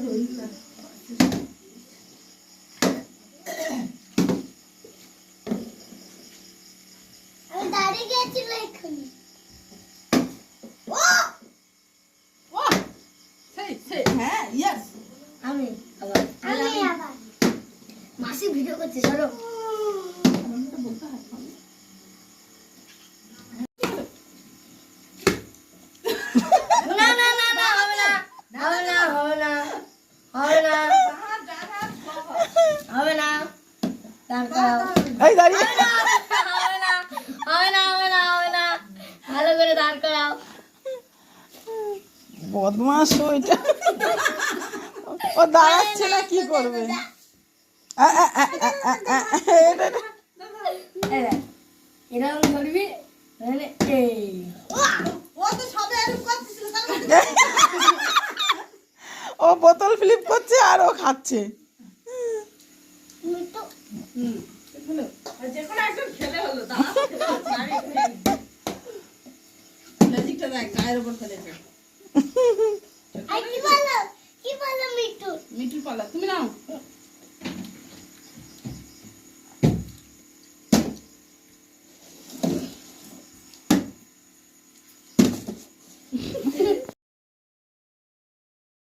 আমি দাঁড়িয়ে গেছিলাম এখানে। হ্যাঁ ইয়েস আমি আবার মাসি ভিডিও করছে সরো। না না না না হবে না হবে না হবে না হবে না হবে না দাঁড় করাও। এই দাঁড়িয়ে হবে না হবে না হবে না হবে না হবে না ভালো করে দাঁড় করাও। বদমাস ওইটা ও দাঁড়াচ্ছে না কি করবে এরকম ধরবি এই ও বোতল ফ্লিপ করছে আর ও খাচ্ছে কি বলো মিঠু মিঠুর পালা তুমি নাও